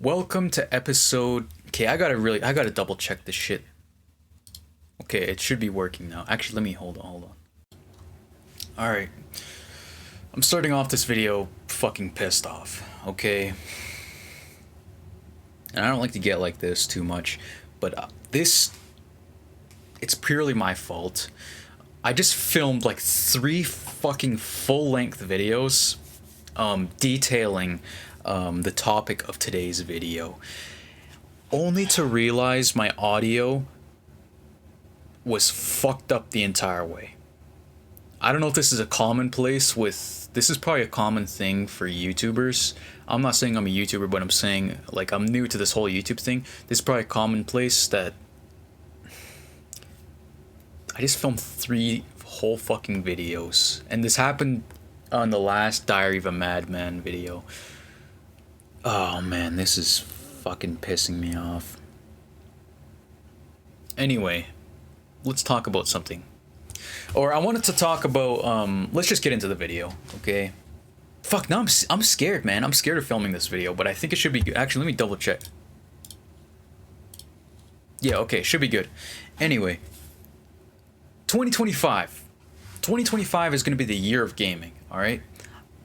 Welcome to episode. Okay, I gotta double check this shit. Okay, it should be working now. Actually, let me hold on. All right, I'm starting off this video fucking pissed off. Okay, and I don't like to get like this too much, but it's purely my fault. I just filmed like 3 fucking full-length videos, detailing the topic of today's video, only to realize my audio was fucked up the entire way. I don't know if this is a commonplace with. This is probably a common thing for YouTubers. I'm not saying I'm a YouTuber, but I'm saying like I'm new to this whole YouTube thing. This is probably a commonplace that I just filmed 3 whole fucking videos, and this happened on the last Diary of a Madman video. Oh man, this is fucking pissing me off. Anyway, let's talk about something. Or I wanted to talk about, let's just get into the video, okay? Fuck, now I'm scared, man. I'm scared of filming this video, but I think it should be good. Actually, let me double check. Yeah, okay, should be good. Anyway, 2025. 2025 is going to be the year of gaming, alright?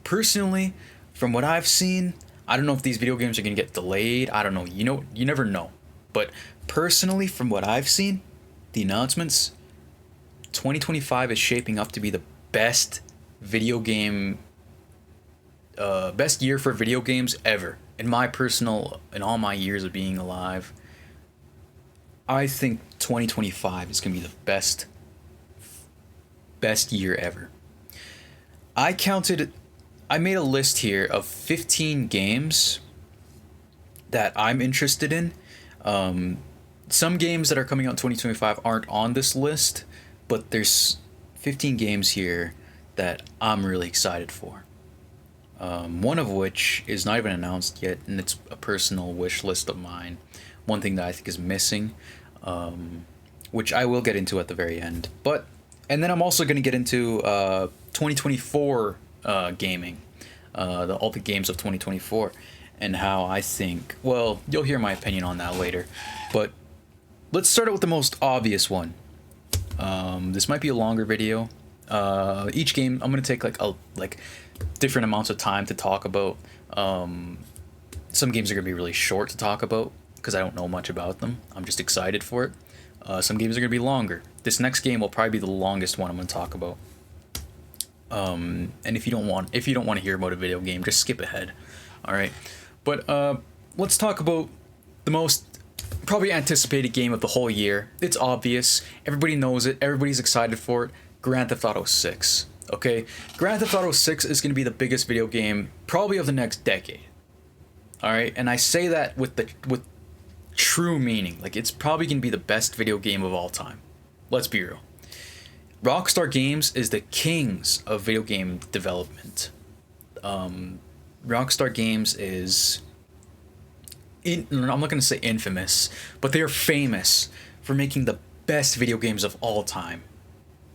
Personally, from what I've seen, I don't know if these video games are going to get delayed. I don't know. You never know. But personally, from what I've seen, the announcements, 2025 is shaping up to be the best video game, best year for video games ever. In all my years of being alive, I think 2025 is going to be the best year ever. I made a list here of 15 games that I'm interested in. Some games that are coming out in 2025 aren't on this list, but there's 15 games here that I'm really excited for. One of which is not even announced yet, and it's a personal wish list of mine. One thing that I think is missing, which I will get into at the very end. And then I'm also going to get into 2024 gaming, all the games of 2024, and how I think. Well, you'll hear my opinion on that later, but let's start out with the most obvious one. This might be a longer video. Each game I'm going to take like different amounts of time to talk about. Some games are going to be really short to talk about because I don't know much about them. I'm just excited for it. Some games are going to be longer. This next game will probably be the longest one I'm going to talk about. And if you don't want to hear about a video game, just skip ahead. All right. But let's talk about the most probably anticipated game of the whole year. It's obvious. Everybody knows it. Everybody's excited for it. Grand Theft Auto 6. Okay? Grand Theft Auto 6 is going to be the biggest video game probably of the next decade. All right? And I say that with true meaning. Like, it's probably going to be the best video game of all time. Let's be real. Rockstar Games is the kings of video game development. Rockstar Games is... I'm not going to say infamous, but they are famous for making the best video games of all time.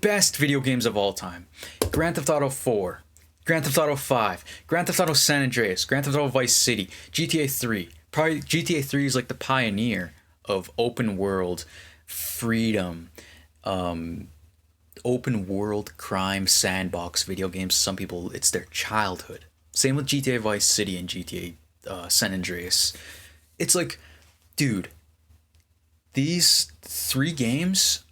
Best video games of all time. Grand Theft Auto 4, Grand Theft Auto 5, Grand Theft Auto San Andreas, Grand Theft Auto Vice City, GTA 3. Probably GTA 3 is like the pioneer of open world freedom, open world crime sandbox video games. Some people, it's their childhood. Same with GTA Vice City and GTA San Andreas. It's like, dude, these 3 games,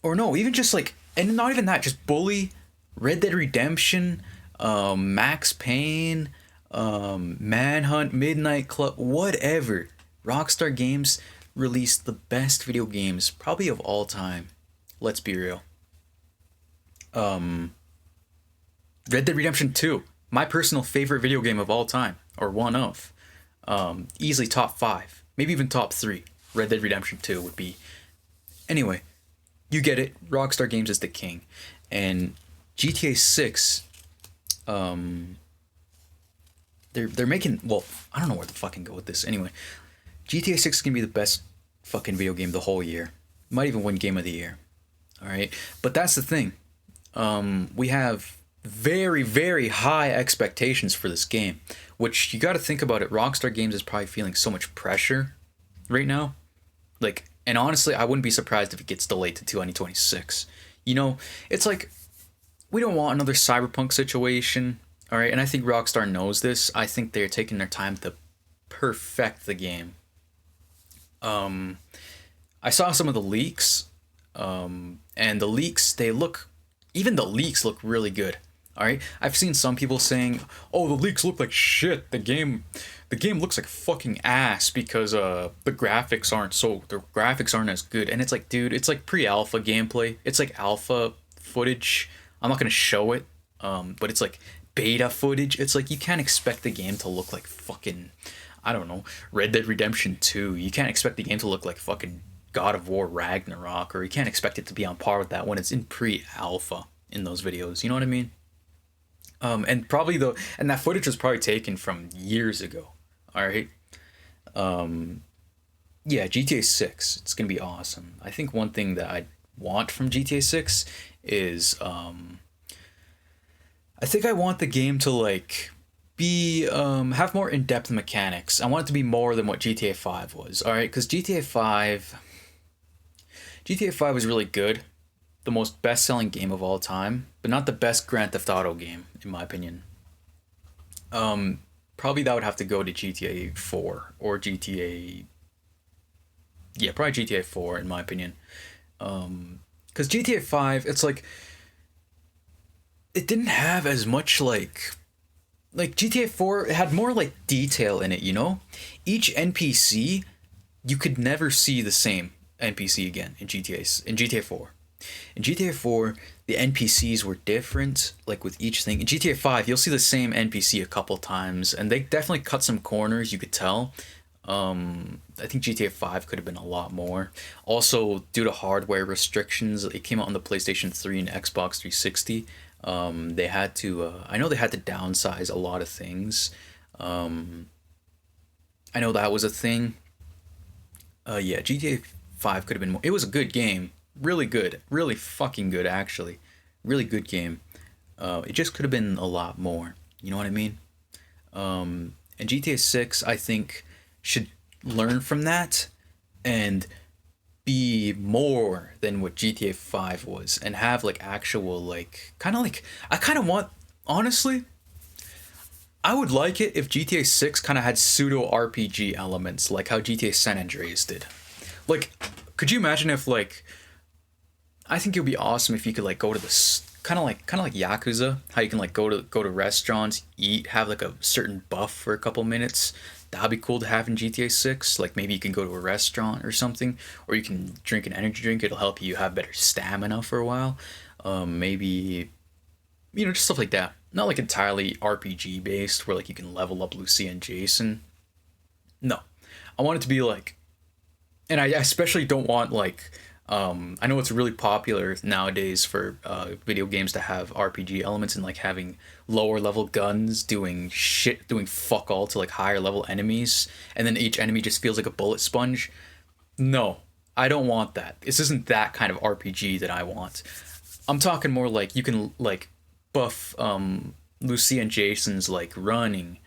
or no, even just like, and not even that, just Bully, Red Dead Redemption, Max Payne, Manhunt, Midnight Club, whatever. Rockstar Games released the best video games probably of all time. Let's be real. Red Dead Redemption 2, my personal favorite video game of all time, or one of. Easily top 5, maybe even top 3. Red Dead Redemption 2 would be. Anyway, you get it. Rockstar Games is the king. And GTA 6, they're making, well, I don't know where to fucking go with this. Anyway, GTA 6 is going to be the best fucking video game the whole year. Might even win Game of the Year. All right? But that's the thing. We have very, very high expectations for this game, which you got to think about it. Rockstar Games is probably feeling so much pressure right now. Like, and honestly, I wouldn't be surprised if it gets delayed to 2026. You know, it's like we don't want another Cyberpunk situation, all right? And I think Rockstar knows this. I think they're taking their time to perfect the game. I saw some of the leaks, and the leaks, even the leaks look really good. All right, I've seen some people saying, "Oh, the leaks look like shit. The game looks like fucking ass because the graphics aren't as good." And it's like, dude, it's like pre-alpha gameplay. It's like alpha footage. I'm not gonna show it, but it's like beta footage. It's like you can't expect the game to look like fucking, I don't know, Red Dead Redemption 2. You can't expect the game to look like fucking God of War Ragnarok, or you can't expect it to be on par with that when it's in pre-alpha in those videos. You know what I mean? And that footage was probably taken from years ago. All right. Yeah, GTA 6. It's gonna be awesome. I think one thing that I want from GTA 6 is I think I want the game to like be have more in-depth mechanics. I want it to be more than what GTA 5 was. All right, because GTA 5 was really good, the most best-selling game of all time, but not the best Grand Theft Auto game in my opinion. Probably that would have to go to GTA 4 or GTA. Yeah, probably GTA 4 in my opinion. Because GTA 5, it's like it didn't have as much like GTA 4, it had more like detail in it, you know? Each NPC, you could never see the same NPC again in GTA 4. In GTA 4, the NPCs were different, like with each thing. In GTA 5, you'll see the same NPC a couple times, and they definitely cut some corners, you could tell. I think GTA 5 could have been a lot more. Also, due to hardware restrictions, it came out on the PlayStation 3 and Xbox 360. They had to, I know they had to downsize a lot of things. I know that was a thing. Yeah, GTA 5 could have been more. It was a good game. Really good. Really fucking good, actually. Really good game. It just could have been a lot more. You know what I mean? And GTA 6, I think, should learn from that and be more than what GTA 5 was and have like actual like I kind of want, honestly, I would like it if GTA 6 kind of had pseudo RPG elements like how GTA San Andreas did. Like, could you imagine if like, I think it would be awesome if you could like go to this kind of like Yakuza, how you can like go to restaurants, eat, have like a certain buff for a couple minutes. That'd be cool to have in GTA 6. Like maybe you can go to a restaurant or something, or you can drink an energy drink. It'll help you have better stamina for a while. Maybe, just stuff like that. Not like entirely RPG based, where like you can level up Lucy and Jason. No, I want it to be like, and I especially don't want like, I know it's really popular nowadays for video games to have RPG elements and like having lower level guns doing fuck all to like higher level enemies, and then each enemy just feels like a bullet sponge. No, I don't want that. This isn't that kind of RPG that I want. I'm talking more like you can like buff Lucy and Jason's like running,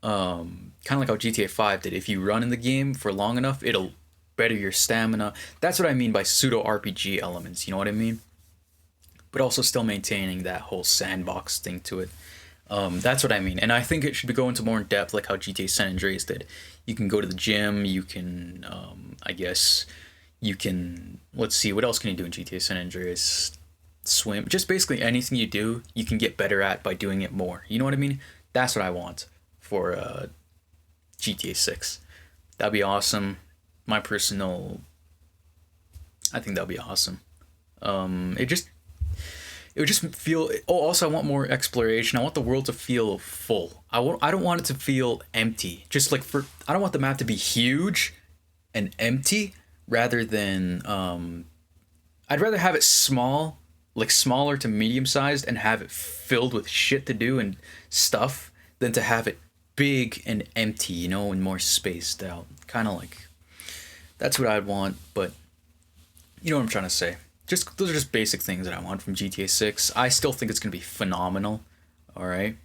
kind of like how GTA 5 did. If you run in the game for long enough, it'll better your stamina. That's what I mean by pseudo RPG elements. You know what I mean? But also still maintaining that whole sandbox thing to it. That's what I mean, and I think it should be going into more in depth, like how GTA San Andreas did. You can go to the gym. You can, I guess, you can. Let's see, what else can you do in GTA San Andreas? Swim. Just basically anything you do, you can get better at by doing it more. You know what I mean? That's what I want for GTA 6. That'd be awesome. My personal, I think that'd be awesome. It just it would just feel. Oh, also I want more exploration. I want the world to feel full. I don't want it to feel empty. Just like I don't want the map to be huge and empty rather than I'd rather have it small, like smaller to medium sized, and have it filled with shit to do and stuff than to have it big and empty, and more spaced out. Kind of like, that's what I'd want, but you know what I'm trying to say. Just those are just basic things that I want from GTA 6. I still think it's gonna be phenomenal. All right.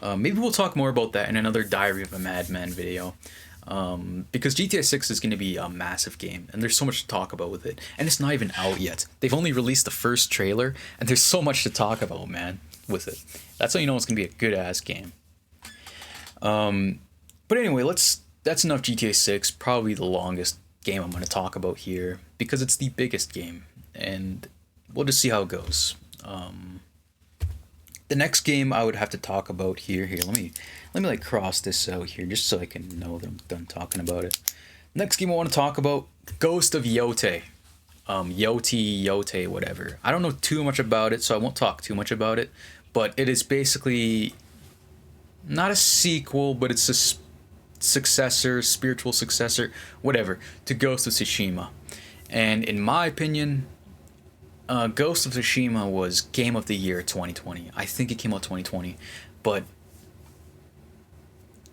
Maybe we'll talk more about that in another Diary of a Madman video. Because GTA 6 is going to be a massive game, and there's so much to talk about with it. And it's not even out yet. They've only released the first trailer, and there's so much to talk about, man, with it. That's how you know it's going to be a good-ass game. But anyway, that's enough GTA 6, probably the longest game I'm going to talk about here, because it's the biggest game, and we'll just see how it goes. The next game I would have to talk about here, let me like cross this out here just so I can know that I'm done talking about it. Next game I want to talk about, Ghost of Yote. Yote, whatever. I don't know too much about it, so I won't talk too much about it, but it is basically not a sequel, but it's a successor, spiritual successor, whatever, to Ghost of Tsushima. And in my opinion, Ghost of Tsushima was Game of the Year 2020. I think it came out 2020, but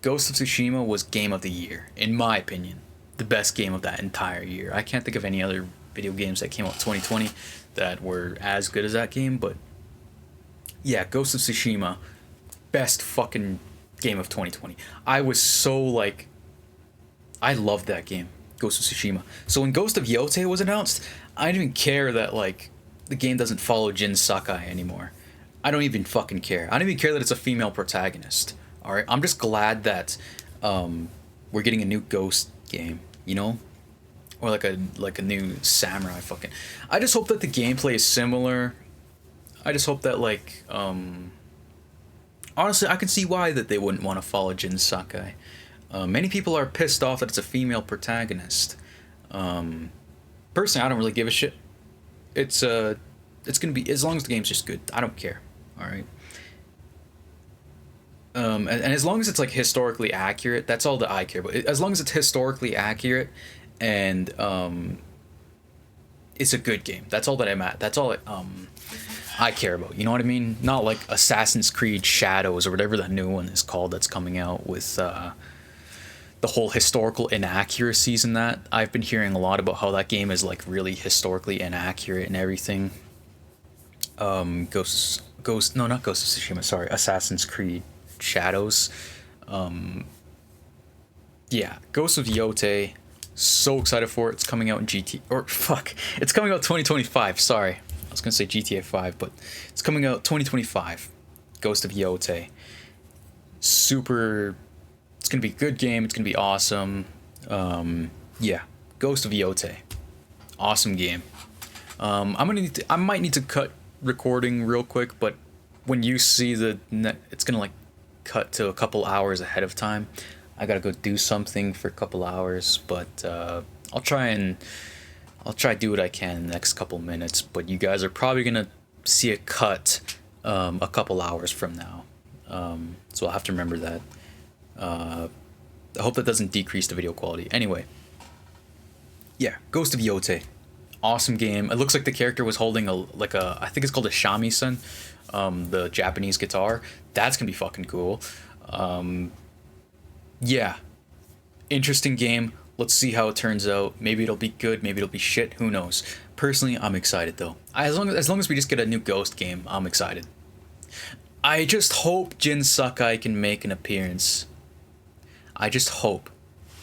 Ghost of Tsushima was Game of the Year, in my opinion. The best game of that entire year. I can't think of any other video games that came out 2020 that were as good as that game, but yeah, Ghost of Tsushima, best fucking game of 2020. I was so like, I loved that game, Ghost of Tsushima. So when Ghost of Yote was announced, I didn't even care that like the game doesn't follow Jin Sakai anymore. I don't even fucking care. I don't even care that it's a female protagonist. All right, I'm just glad that we're getting a new Ghost game, you know, or like a new samurai fucking. I just hope that the gameplay is similar. I just hope that like honestly, I can see why that they wouldn't want to follow Jin Sakai. Many people are pissed off that it's a female protagonist. Personally, I don't really give a shit. It's gonna be, as long as the game's just good, I don't care. All right. And as long as it's like historically accurate, that's all that I care about. As long as it's historically accurate, and it's a good game. That's all that I'm at. That's all I care about. You know what I mean? Not like Assassin's Creed Shadows or whatever the new one is called that's coming out with the whole historical inaccuracies in that. I've been hearing a lot about how that game is like really historically inaccurate and everything. No, not Ghost of Tsushima, sorry, Assassin's Creed Shadows. Yeah, Ghost of Yote, so excited for it. It's coming out in it's coming out 2025, sorry. I was gonna say GTA 5, but it's coming out 2025. Ghost of Yote. It's gonna be a good game, it's gonna be awesome. Yeah, Ghost of Yote. Awesome game. I might need to cut recording real quick, but when you see it's gonna like cut to a couple hours ahead of time. I gotta go do something for a couple hours, but I'll try do what I can in the next couple minutes. But you guys are probably gonna see a cut a couple hours from now, so I'll have to remember that. I hope that doesn't decrease the video quality. Anyway, yeah, Ghost of Yote. Awesome game. It looks like the character was holding I think it's called a shamisen, the Japanese guitar. That's gonna be fucking cool. Yeah, interesting game. Let's see how it turns out. Maybe it'll be good, maybe it'll be shit, who knows. Personally, I'm excited though. As long as we just get a new Ghost game, I'm excited. I just hope Jin Sakai can make an appearance. I just hope.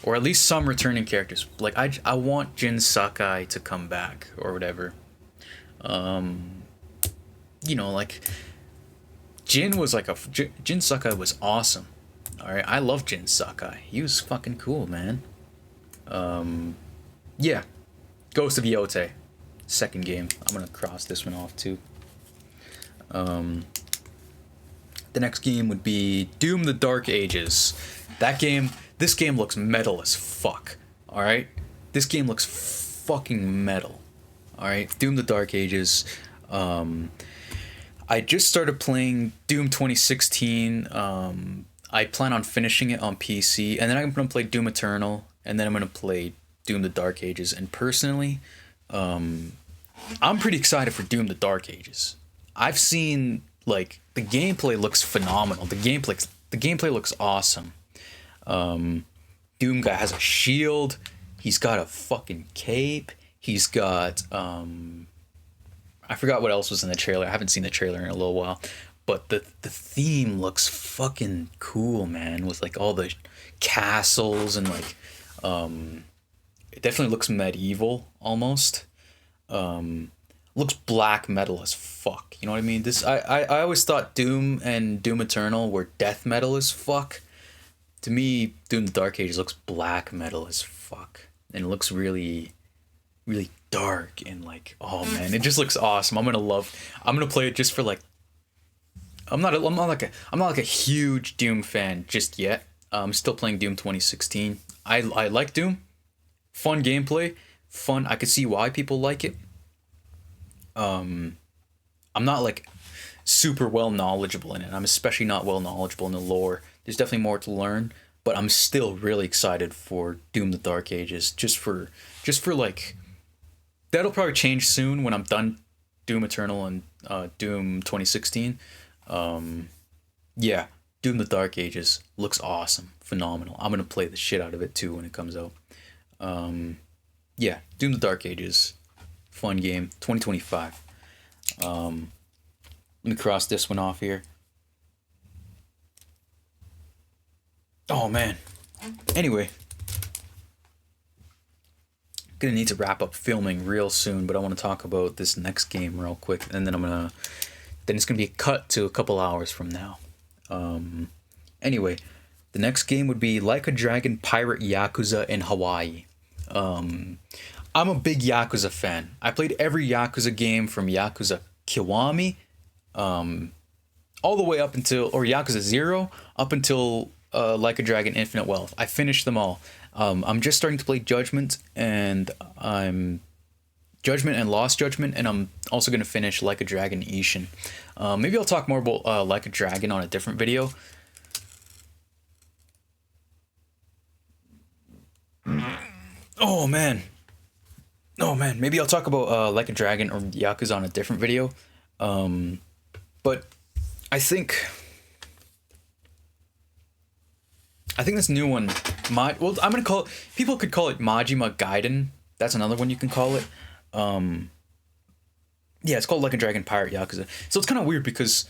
Or at least some returning characters. Like, I want Jin Sakai to come back, or whatever. You know, like, Jin Sakai was awesome. Alright, I love Jin Sakai. He was fucking cool, man. Yeah. Ghost of Yote. Second game. I'm gonna cross this one off, too. The next game would be Doom the Dark Ages. This game looks metal as fuck. Alright? This game looks fucking metal. Alright? Doom the Dark Ages. I just started playing Doom 2016. I plan on finishing it on PC, and then I'm going to play Doom Eternal, and then I'm going to play Doom the Dark Ages. And personally, I'm pretty excited for Doom the Dark Ages. I've seen, like, the gameplay looks phenomenal. The gameplay looks awesome. Doom guy has a shield. He's got a fucking cape. He's got I forgot what else was in the trailer. I haven't seen the trailer in a little while, but the theme looks fucking cool, man. With like all the castles and like, it definitely looks medieval almost. Looks black metal as fuck. You know what I mean? I always thought Doom and Doom Eternal were death metal as fuck. To me, Doom the Dark Ages looks black metal as fuck, and it looks really, really dark and like, oh man, it just looks awesome. I'm gonna play it just for like. I'm not like a huge Doom fan just yet. I'm still playing Doom 2016. I like Doom. Fun gameplay, fun. I could see why people like it. I'm not like super well knowledgeable in it. I'm especially not well knowledgeable in the lore. There's definitely more to learn, but I'm still really excited for Doom the Dark Ages. Just for like, that'll probably change soon when I'm done Doom Eternal and Doom 2016. Yeah, Doom the Dark Ages looks awesome, phenomenal. I'm gonna play the shit out of it too when it comes out. Yeah, Doom the Dark Ages, fun game, 2025. Let me cross this one off here. Oh man. Anyway, gonna need to wrap up filming real soon, but I want to talk about this next game real quick, and then then it's gonna be cut to a couple hours from now. Anyway, the next game would be Like a Dragon Pirate Yakuza in Hawaii. I'm a big Yakuza fan. I played every Yakuza game from Yakuza Kiwami, all the way up until, or Yakuza 0, up until Like a Dragon Infinite Wealth. I finished them all. I'm just starting to play Judgment, and Judgment and Lost Judgment, and I'm also going to finish Like a Dragon Ishin. Maybe I'll talk more about Like a Dragon on a different video. Oh man. Maybe I'll talk about Like a Dragon or Yakuza on a different video. But I think this new one, I'm gonna call it, people could call it Majima Gaiden. That's another one you can call it. Yeah, it's called Like a Dragon Pirate Yakuza. So it's kind of weird because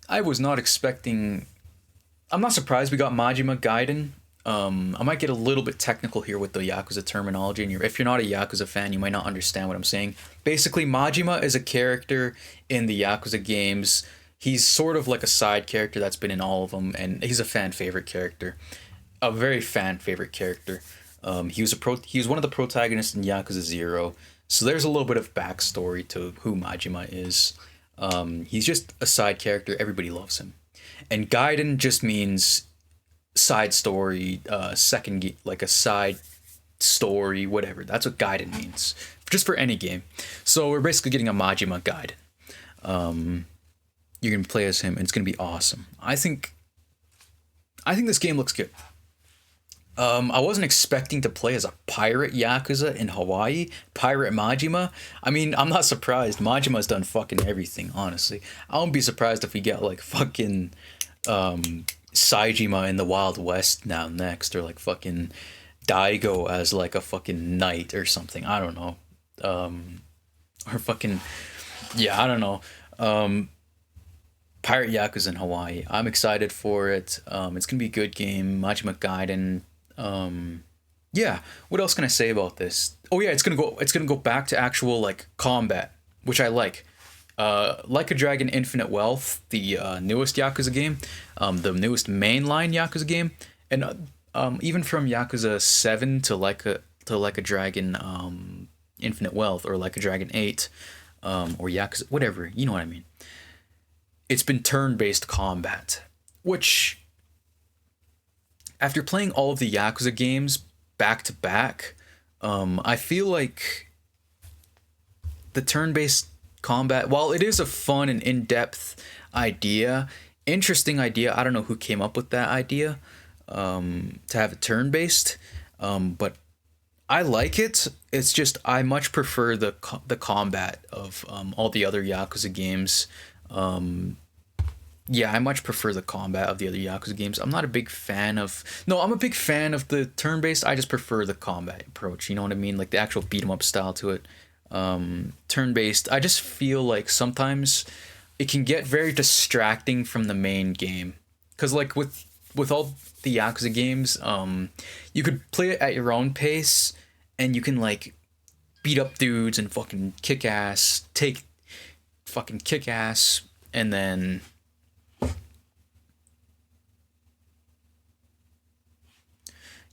I was not expecting. I'm not surprised we got Majima Gaiden. I might get a little bit technical here with the Yakuza terminology, and if you're not a Yakuza fan, you might not understand what I'm saying. Basically, Majima is a character in the Yakuza games. He's sort of like a side character that's been in all of them, and he's a fan favorite character, a very fan favorite character. He was one of the protagonists in Yakuza 0, so there's a little bit of backstory to who Majima is. He's just a side character. Everybody loves him, and Gaiden just means side story, like a side story, whatever. That's what Gaiden means, just for any game. So we're basically getting a Majima Gaiden. You're gonna play as him, and it's gonna be awesome. I think this game looks good. I wasn't expecting to play as a pirate Yakuza in Hawaii, pirate Majima. I mean, I'm not surprised. Majima's done fucking everything, honestly. I won't be surprised if we get like fucking Saijima in the Wild West now next, or like fucking Daigo as like a fucking knight or something. I don't know. Or fucking, yeah, I don't know. Pirate Yakuza in Hawaii. I'm excited for it. It's gonna be a good game. Majima Gaiden. Yeah. What else can I say about this? Oh yeah, it's gonna go back to actual like combat, which I like. Like a Dragon Infinite Wealth, the newest Yakuza game, the newest mainline Yakuza game, and even from Yakuza 7 to Like a Dragon Infinite Wealth, or Like a Dragon 8, or Yakuza, whatever, you know what I mean. It's been turn-based combat, which, after playing all of the Yakuza games back to back, I feel like the turn-based combat, while it is a fun and in-depth idea, interesting idea, I don't know who came up with that idea, to have it turn-based, but I like it. It's just I much prefer the combat of all the other Yakuza games. Yeah, I much prefer the combat of the other Yakuza games. I'm not a big fan of... No, I'm a big fan of the turn-based. I just prefer the combat approach. You know what I mean? Like the actual beat-em-up style to it. turn-based, I just feel like sometimes it can get very distracting from the main game. Cause like with all the Yakuza games, you could play it at your own pace, and you can like beat up dudes and fucking kick ass, take fucking kick ass, and then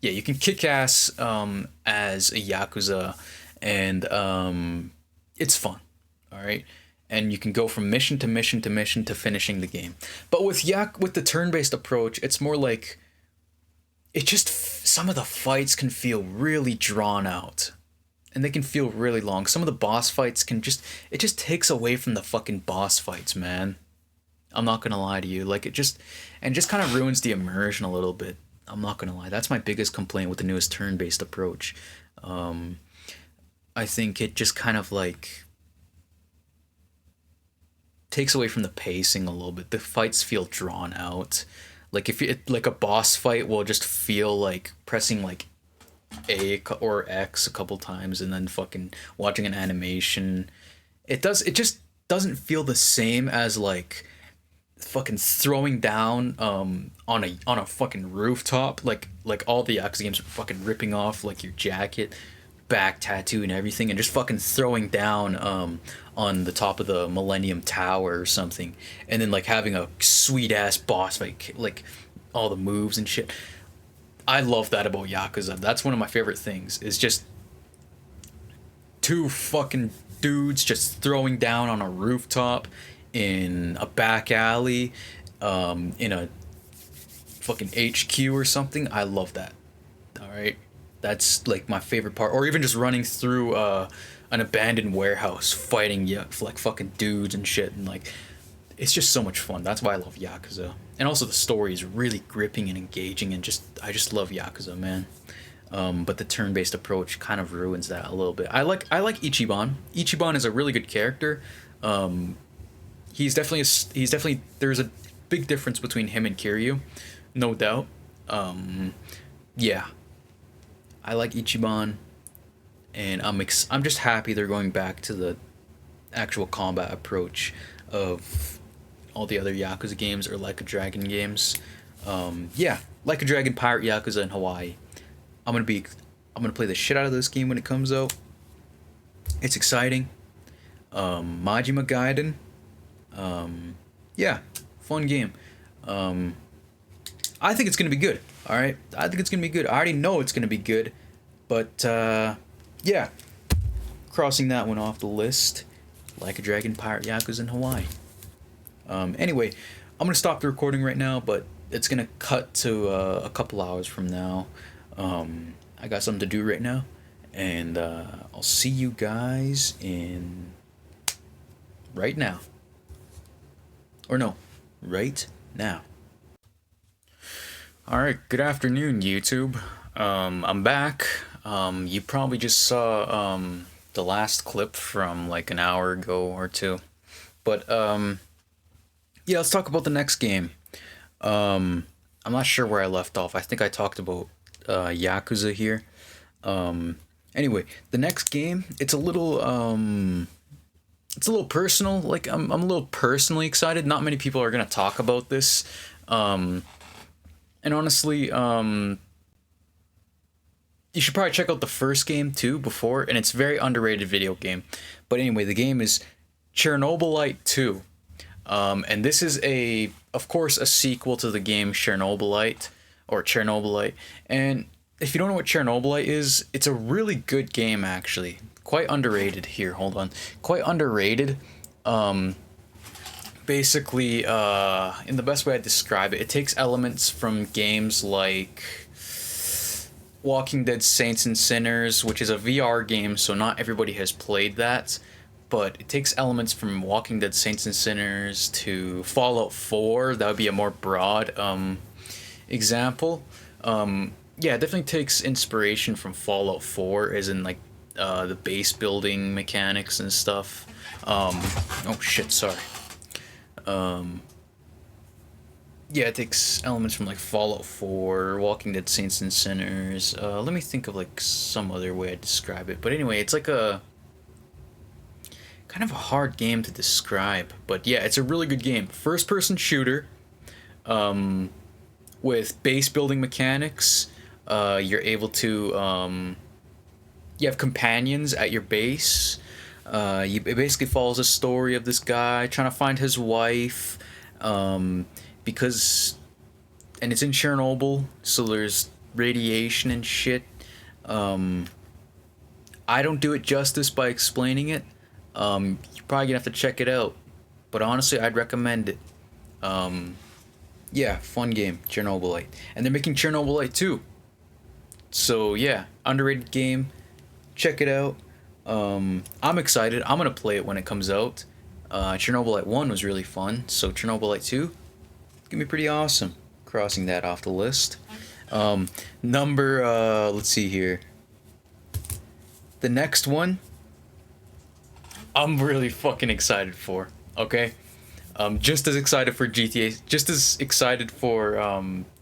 yeah, you can kick ass as a Yakuza, and it's fun. All right. And you can go from mission to mission to mission to finishing the game. But with the turn-based approach, it's more like it just some of the fights can feel really drawn out. And they can feel really long. Some of the boss fights can just it just takes away from the fucking boss fights, man. I'm not gonna lie to you. Like it just and just kind of ruins the immersion a little bit. I'm not gonna lie. That's my biggest complaint with the newest turn-based approach. Um, I think it just kind of like takes away from the pacing a little bit. The fights feel drawn out. Like if you like a boss fight will just feel like pressing like or X a couple times and then fucking watching an animation. It just doesn't feel the same as like fucking throwing down on a fucking rooftop like all the Yakuza games are fucking ripping off like your jacket, back tattoo and everything, and just fucking throwing down on the top of the Millennium Tower or something, and then like having a sweet ass boss fight, like all the moves and shit. I love that about Yakuza. That's one of my favorite things. Is just two fucking dudes just throwing down on a rooftop in a back alley, in a fucking HQ or something. I love that. All right, that's like my favorite part. Or even just running through an abandoned warehouse, fighting like fucking dudes and shit, and like it's just so much fun. That's why I love Yakuza. And also the story is really gripping and engaging, and I just love Yakuza, man. But the turn-based approach kind of ruins that a little bit. I like Ichiban. Ichiban is a really good character. He's definitely there's a big difference between him and Kiryu, no doubt. Yeah, I like Ichiban, and I'm just happy they're going back to the actual combat approach of all the other Yakuza games or Like a Dragon games. Yeah, Like a Dragon Pirate Yakuza in Hawaii. I'm gonna play the shit out of this game when it comes out. It's exciting. Majima Gaiden. Yeah, fun game. I think it's gonna be good. All right, I think it's gonna be good. I already know it's gonna be good, but yeah, crossing that one off the list. Like a Dragon Pirate Yakuza in Hawaii. Anyway, I'm gonna stop the recording right now, but it's gonna cut to a couple hours from now. I got something to do right now, and I'll see you guys in right now. Or no, right now. Alright, good afternoon, YouTube. I'm back. You probably just saw the last clip from like an hour ago or two. But yeah, let's talk about the next game. I'm not sure where I left off. I think I talked about Yakuza here. Anyway, the next game, it's a little personal. Like I'm a little personally excited. Not many people are gonna talk about this. And honestly, you should probably check out the first game too before, and it's a very underrated video game. But anyway, the game is Chernobylite 2. And this is of course, a sequel to the game Chernobylite, or Chernobylite. And if you don't know what Chernobylite is, it's a really good game, actually. Quite underrated here, hold on. Quite underrated. Basically, in the best way I describe it, it takes elements from games like Walking Dead Saints and Sinners, which is a VR game, so not everybody has played that. But it takes elements from Walking Dead Saints and Sinners to Fallout 4. That would be a more broad example. Yeah, it definitely takes inspiration from Fallout 4, as in like the base building mechanics and stuff. Oh shit, sorry. Yeah, it takes elements from like Fallout 4, Walking Dead Saints and Sinners. Let me think of like some other way I describe it. But anyway, it's like a kind of a hard game to describe, but yeah, it's a really good game. First person shooter, with base building mechanics. You're able to you have companions at your base. It basically follows a story of this guy trying to find his wife, because, and it's in Chernobyl, so there's radiation and shit. I don't do it justice by explaining it. You're probably gonna have to check it out, but honestly, I'd recommend it. Yeah, fun game, Chernobylite, and they're making Chernobylite too. So yeah, underrated game. Check it out. I'm excited. I'm gonna play it when it comes out. Chernobylite 1 was really fun, so Chernobylite 2 gonna be pretty awesome. Crossing that off the list. Let's see here. The next one, I'm really fucking excited for. Okay, just as excited for GTA, just as excited for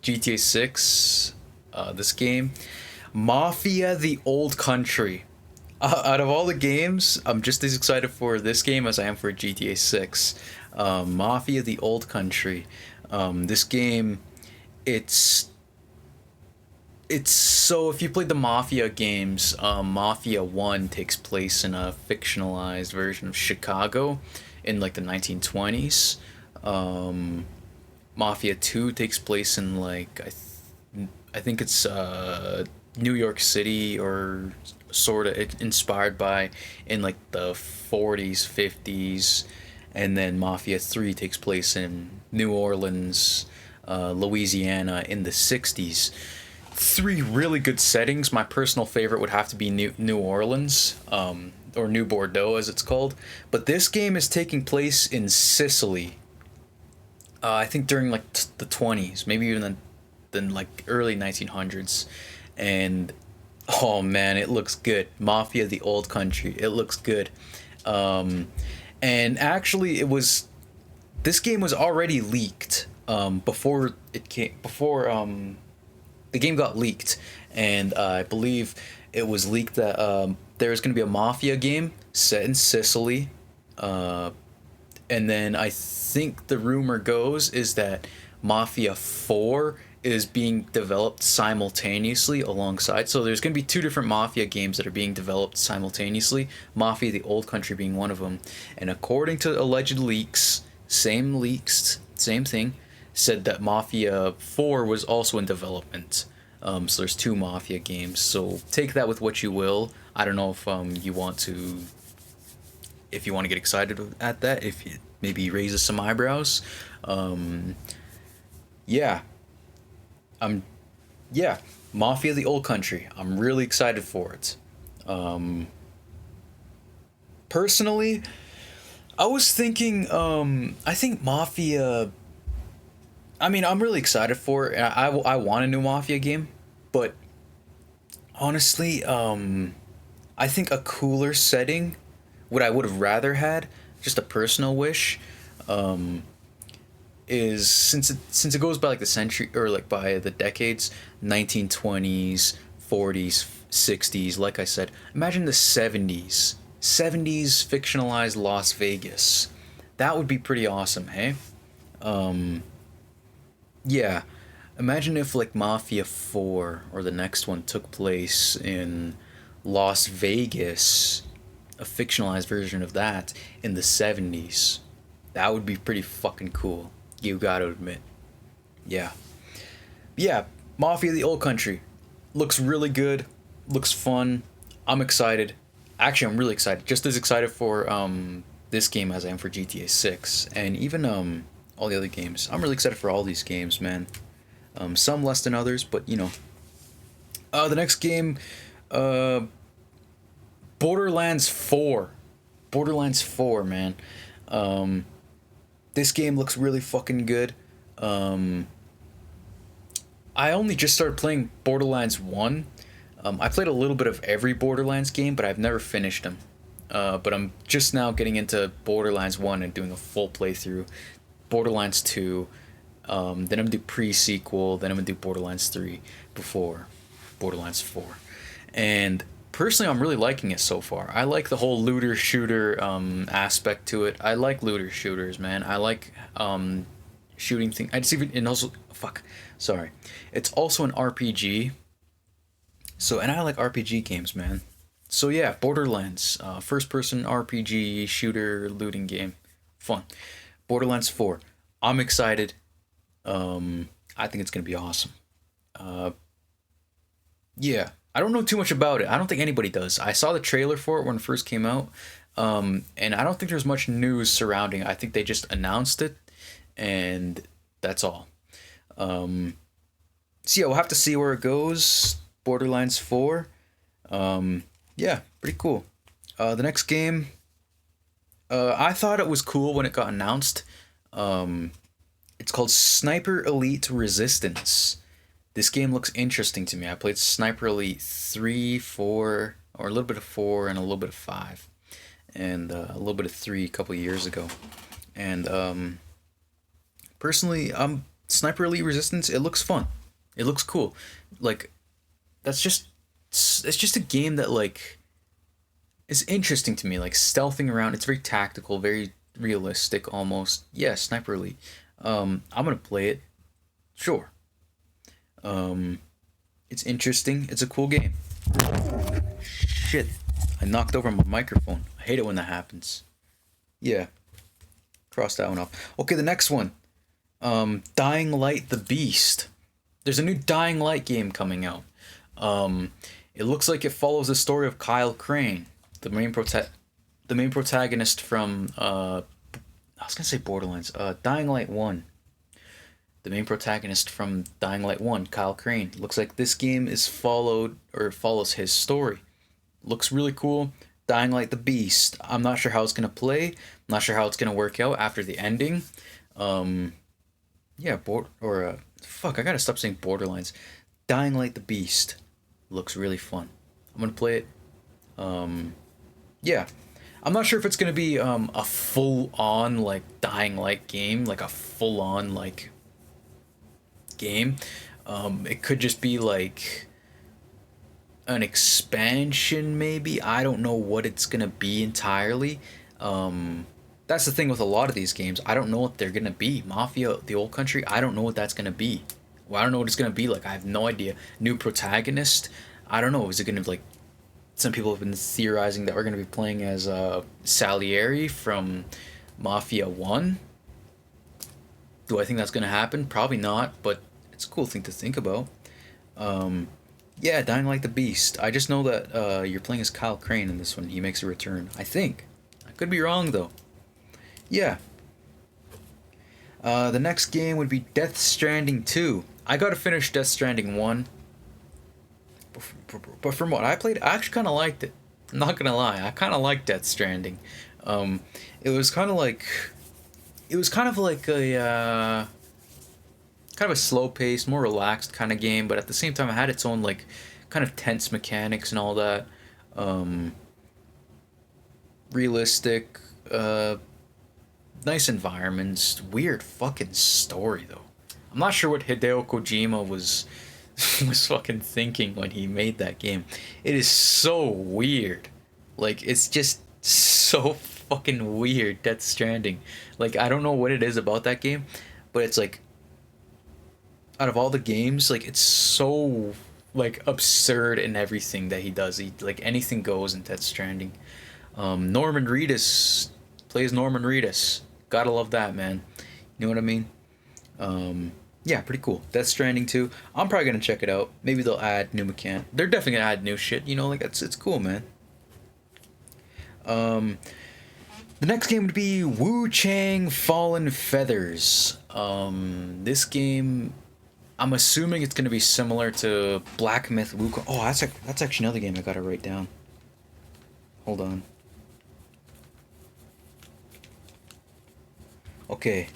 GTA 6. This game, Mafia: The Old Country. Out of all the games, I'm just as excited for this game as I am for GTA 6. Mafia: The Old Country. This game, it's so if you played the Mafia games, Mafia 1 takes place in a fictionalized version of Chicago in like the 1920s. Mafia 2 takes place in like I think it's New York City, or sort of inspired by, in like the 40s, 50s, and then Mafia 3 takes place in New Orleans, Louisiana in the 60s. Three really good settings. My personal favorite would have to be New Orleans, or New Bordeaux as it's called. But this game is taking place in Sicily. I think during like the 20s, maybe even then like early 1900s, and oh man, it looks good. Mafia: The Old Country. It looks good. And actually, this game was already leaked before it came before the game got leaked, and I believe it was leaked that there was going to be a Mafia game set in Sicily, and then I think the rumor goes is that Mafia 4 is being developed simultaneously alongside. So there's going to be two different Mafia games that are being developed simultaneously, Mafia: The Old Country being one of them. And according to alleged leaks, same thing, said that Mafia 4 was also in development. So there's two Mafia games. So take that with what you will. I don't know if you want to get excited at that, if it maybe raises some eyebrows. Yeah. Yeah, Mafia: The Old Country. I'm really excited for it. Personally, I was thinking, I think Mafia, I mean, I'm really excited for it. I want a new Mafia game, but honestly, I think a cooler setting, what I would have rather had, just a personal wish, is since it goes by like the century, or like by the decades, 1920s, 40s, 60s, like I said, imagine the 70s fictionalized Las Vegas. That would be pretty awesome, hey? Yeah, imagine if like Mafia 4 or the next one took place in Las Vegas, a fictionalized version of that in the 70s. That would be pretty fucking cool. You gotta admit. Yeah. Yeah, Mafia: The Old Country. Looks really good. Looks fun. I'm excited. Actually, I'm really excited. Just as excited for this game as I am for GTA 6. And even all the other games. I'm really excited for all these games, man. Some less than others, but you know. The next game, Borderlands 4. Borderlands 4, man. This game looks really fucking good. I only just started playing Borderlands 1. I played a little bit of every Borderlands game, but I've never finished them. But I'm just now getting into Borderlands 1 and doing a full playthrough. Borderlands 2. Then I'm going to do pre-sequel. Then I'm going to do Borderlands 3 before Borderlands 4. And Personally, I'm really liking it so far. I like the whole looter shooter aspect to it. I like looter shooters, man. I like shooting thing. I just even and also fuck. Sorry, it's also an RPG. So and I like RPG games, man. So yeah, Borderlands, first person RPG shooter looting game, fun. Borderlands 4. I'm excited. I think it's gonna be awesome. Uh, yeah, I don't know too much about it. I don't think anybody does. I saw the trailer for it when it first came out, and I don't think there's much news surrounding it. I think they just announced it, and that's all. Um, so yeah, we'll have to see where it goes. Borderlands 4. Yeah, pretty cool. The next game, I thought it was cool when it got announced. Um, it's called Sniper Elite Resistance. This game looks interesting to me. I played Sniper Elite 3, 4, or a little bit of 4 and a little bit of 5, and a little bit of 3 a couple of years ago. And personally, Sniper Elite Resistance, it looks fun. It looks cool. Like, that's just, it's just a game that, like, is interesting to me. Like, stealthing around, it's very tactical, very realistic almost. Yeah, Sniper Elite. I'm gonna play it. Sure. Um, it's interesting. It's a cool game. Shit. I knocked over my microphone. I hate it when that happens. Yeah. Cross that one off. Okay, the next one. Dying Light the Beast. There's a new Dying Light game coming out. It looks like it follows the story of Kyle Crane, the main protagonist from I was gonna say Borderlands. Dying Light 1. The main protagonist from Dying Light 1, Kyle Crane. Looks like this game is followed or follows his story. Looks really cool. Dying Light the Beast. I'm not sure how it's gonna play. I'm not sure how it's gonna work out after the ending. Yeah, fuck. I gotta stop saying Borderlands. Dying Light the Beast. Looks really fun. I'm gonna play it. Yeah. I'm not sure if it's gonna be a full on like Dying Light game, like a full on like game. It could just be like an expansion, maybe. I don't know what it's gonna be entirely. That's the thing with a lot of these games. I don't know what they're gonna be. Mafia, the Old Country. I don't know what that's gonna be. Well, I don't know what it's gonna be like. I have no idea. New protagonist. I don't know. Is it gonna like? Some people have been theorizing that we're gonna be playing as Salieri from Mafia 1. Do I think that's gonna happen? Probably not, but it's a cool thing to think about. Yeah, Dying Like the Beast. I just know that you're playing as Kyle Crane in this one. He makes a return. I think. I could be wrong though. Yeah. The next game would be Death Stranding 2. I gotta finish Death Stranding 1. But from what I played, I actually kind of liked it. I'm not gonna lie, I kind of liked Death Stranding. It was kind of like, a kind of a slow paced, more relaxed kind of game, but at the same time, it had its own like kind of tense mechanics and all that. Realistic, nice environments. Weird fucking story though. I'm not sure what Hideo Kojima was was fucking thinking when he made that game. It is so weird. Like, it's just so fucking weird, Death Stranding. Like, I don't know what it is about that game, but it's like, out of all the games, like, it's so, like, absurd in everything that he does. He, like, anything goes in Death Stranding. Norman Reedus plays Norman Reedus. Gotta love that, man. You know what I mean? Yeah, pretty cool. Death Stranding 2. I'm probably gonna check it out. Maybe they'll add new mechanic. They're definitely gonna add new shit. You know, like it's cool, man. The next game would be Wu Chang Fallen Feathers. This game, I'm assuming it's gonna be similar to Black Myth Wukong. Oh, that's actually another game I gotta write down. Hold on. Okay,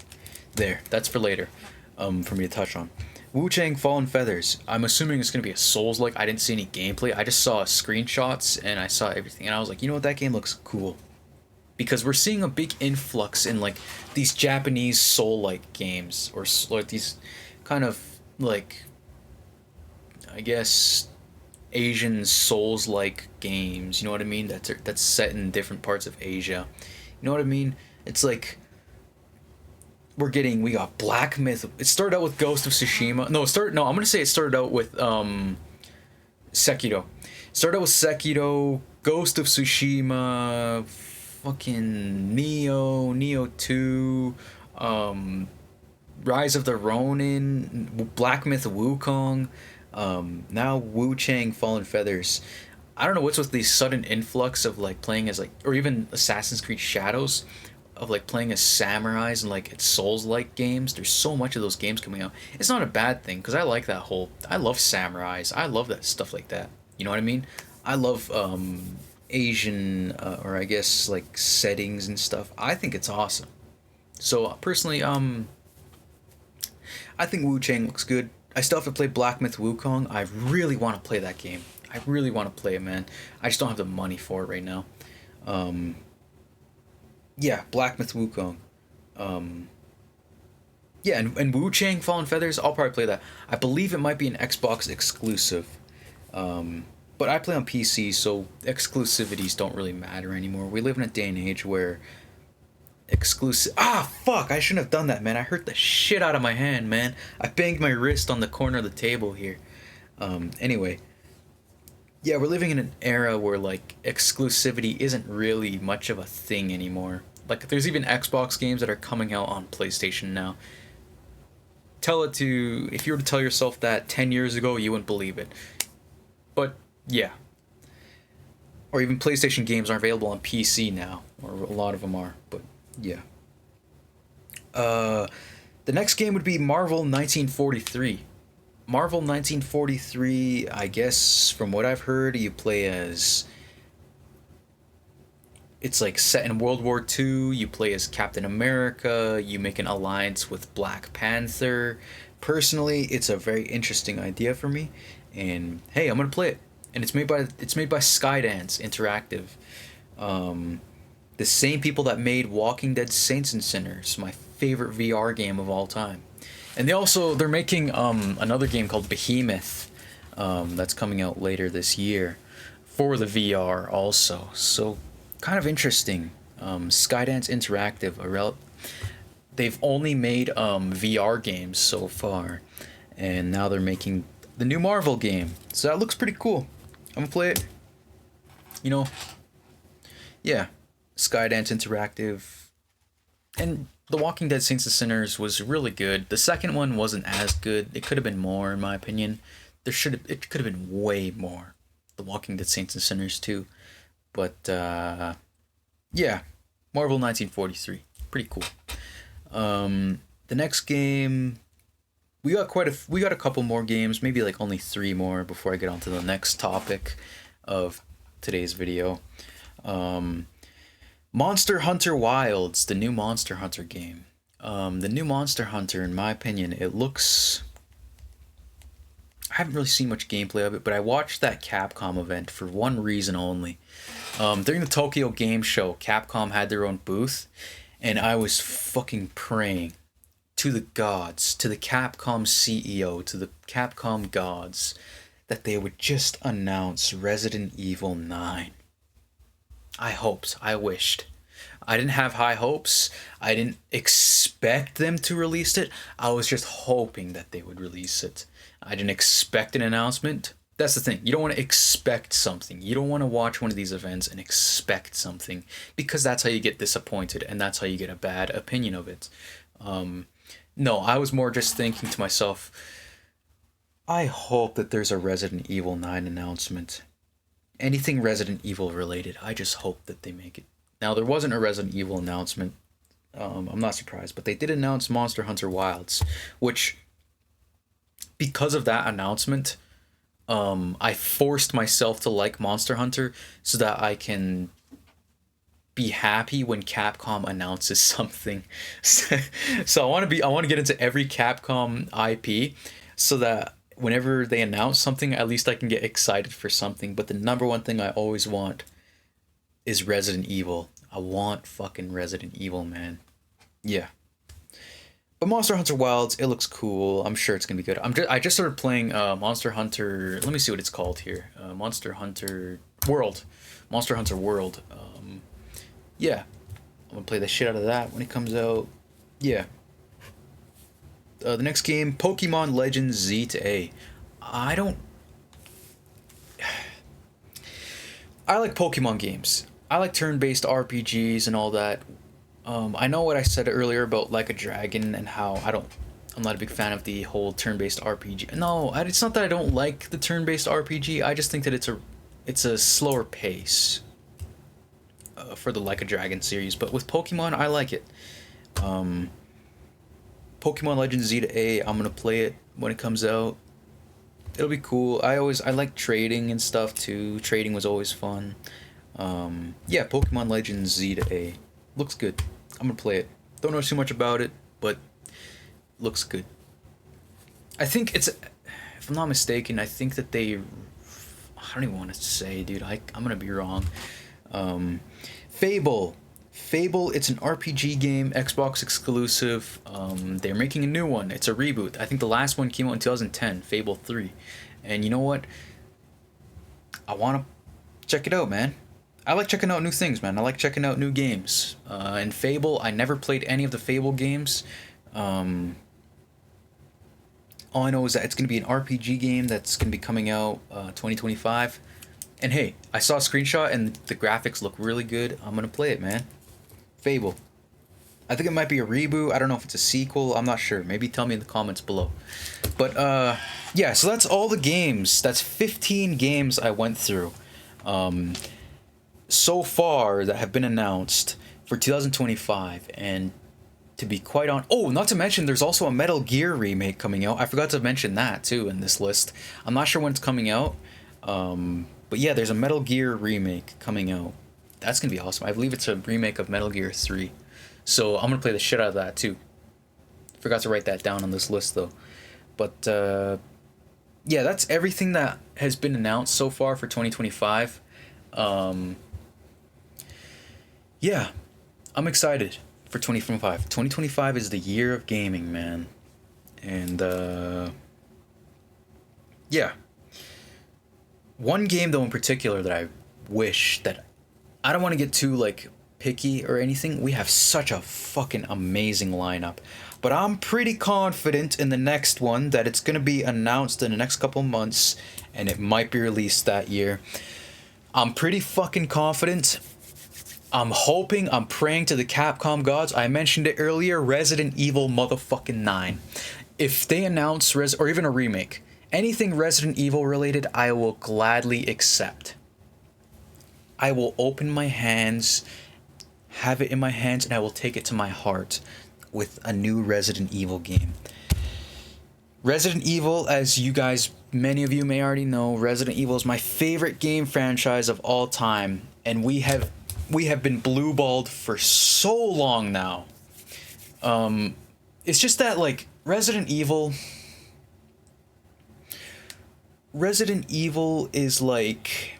there. That's for later. For me to touch on. Wu Chang Fallen Feathers. I'm assuming it's gonna be a Souls-like. I didn't see any gameplay. I just saw screenshots and I saw everything, and I was like, you know what, that game looks cool. Because we're seeing a big influx in like these Japanese Soul-like games, or like these kind of like, I guess, Asian Souls-like games. You know what I mean? That's set in different parts of Asia. You know what I mean? It's like we got Black Myth. It started out with Ghost of Tsushima. No, I'm gonna say it started out with Sekiro. Started out with Sekiro, Ghost of Tsushima, fucking Neo 2, Rise of the Ronin, Black Myth Wukong, now Wu Chang Fallen Feathers. I don't know what's with the sudden influx of like playing as like, or even Assassin's Creed Shadows, of like playing as samurais and like it's Souls-like games. There's so much of those games coming out. It's not a bad thing because I like that whole. I love samurais. I love that stuff like that. You know what I mean? I love Asian or I guess like settings and stuff. I think it's awesome. So personally, I think Wu Chang looks good. I still have to play Black Myth Wukong. I really want to play that game. I really want to play it, man. I just don't have the money for it right now. Yeah, Black Myth Wukong. Yeah, and Wu Chang Fallen Feathers, I'll probably play that. I believe it might be an Xbox exclusive. But I play on PC, so exclusivities don't really matter anymore. We live in a day and age where exclusive. Ah, fuck! I shouldn't have done that, man. I hurt the shit out of my hand, man. I banged my wrist on the corner of the table here. Anyway. Yeah, we're living in an era where, like, exclusivity isn't really much of a thing anymore. Like, there's even Xbox games that are coming out on PlayStation now. If you were to tell yourself that 10 years ago, you wouldn't believe it. But, yeah. Or even PlayStation games aren't available on PC now. Or a lot of them are, but, yeah. The next game would be Marvel 1943. Marvel 1943, I guess, from what I've heard, you play as... It's like set in World War II, you play as Captain America, you make an alliance with Black Panther. Personally, it's a very interesting idea for me, and hey, I'm gonna play it. And it's made by Skydance Interactive. The same people that made Walking Dead Saints and Sinners, my favorite VR game of all time. And they're making another game called Behemoth that's coming out later this year for the VR also. So kind of interesting. Skydance Interactive, they've only made VR games so far, and now they're making the new Marvel game. So that looks pretty cool. I'm gonna play it. You know, yeah, Skydance Interactive, and The Walking Dead Saints and Sinners was really good. The second one wasn't as good. It could have been more, in my opinion. It could have been way more. The Walking Dead Saints and Sinners too. But yeah, Marvel 1943, pretty cool. The next game, we got a couple more games, maybe like only 3 more before I get on to the next topic of today's video. Monster Hunter Wilds, the new Monster Hunter game. The new Monster Hunter, in my opinion, it looks... I haven't really seen much gameplay of it, but I watched that Capcom event for one reason only. During the Tokyo Game Show, Capcom had their own booth, and I was fucking praying to the gods, to the Capcom CEO, to the Capcom gods, that they would just announce Resident Evil 9. I hoped. I wished. I didn't have high hopes. I didn't expect them to release it. I was just hoping that they would release it. I didn't expect an announcement. That's the thing. You don't want to expect something. You don't want to watch one of these events and expect something, because that's how you get disappointed, and that's how you get a bad opinion of it. No, I was more just thinking to myself, I hope that there's a Resident Evil 9 announcement. Anything Resident Evil related, I just hope that they make it. Now, there wasn't a Resident Evil announcement. I'm not surprised, but they did announce Monster Hunter Wilds, which, because of that announcement, I forced myself to like Monster Hunter so that I can be happy when Capcom announces something. So I want to get into every Capcom IP so that whenever they announce something, at least I can get excited for something. But the number one thing I always want is Resident Evil. I want fucking Resident Evil, man. Yeah. But Monster Hunter Wilds, it looks cool. I'm sure it's gonna be good. I just started playing Monster Hunter. Let me see what it's called here. Monster Hunter World. Monster Hunter World. Yeah, I'm gonna play the shit out of that when it comes out. Yeah. The next game, Pokemon Legends Z to A. I don't. I like Pokemon games. I like turn-based RPGs and all that. I know what I said earlier about Like a Dragon and how I'm not a big fan of the whole turn-based RPG. No, it's not that I don't like the turn-based RPG. I just think that it's a slower pace for the Like a Dragon series. But with Pokemon, I like it. Pokemon Legends Z to A. I'm gonna play it when it comes out. It'll be cool. I like trading and stuff too. Trading was always fun. Yeah, Pokemon Legends Z to A. Looks good. I'm gonna play it. Don't know too much about it, but looks good. I think it's, if I'm not mistaken, I think that they, I don't even want to say, dude. I'm gonna be wrong. Fable. Fable, it's an RPG game, Xbox exclusive. They're making a new one. It's a reboot. I think the last one came out in 2010, Fable 3. And you know what? I want to check it out, man. I like checking out new things, man. I like checking out new games. And Fable, I never played any of the Fable games. All I know is that it's going to be an RPG game that's going to be coming out 2025. And hey, I saw a screenshot and the graphics look really good. I'm going to play it, man. Fable. I think it might be a reboot. I don't know if it's a sequel. I'm not sure. Maybe tell me in the comments below. But yeah, so that's all the games. That's 15 games I went through. So far that have been announced for 2025, and to be quite on, oh, not to mention there's also a Metal Gear remake coming out. I forgot to mention that too in this list. I'm not sure when it's coming out, but yeah, there's a Metal Gear remake coming out. That's gonna be awesome. I believe it's a remake of Metal Gear 3, so I'm gonna play the shit out of that too. Forgot to write that down on this list though. But yeah, that's everything that has been announced so far for 2025. Yeah, I'm excited for 2025. 2025 is the year of gaming, man. And yeah. One game though in particular that I wish that, I don't want to get too like picky or anything. We have such a fucking amazing lineup. But I'm pretty confident in the next one that it's going to be announced in the next couple months and it might be released that year. I'm pretty fucking confident. I'm hoping, I'm praying to the Capcom gods. I mentioned it earlier, Resident Evil motherfucking 9. If they announce or even a remake, anything Resident Evil related, I will gladly accept. I will open my hands, have it in my hands, and I will take it to my heart with a new Resident Evil game. Resident Evil, as you guys, many of you may already know, Resident Evil is my favorite game franchise of all time, and we have been blue-balled for so long now. It's just that, like, Resident Evil is like,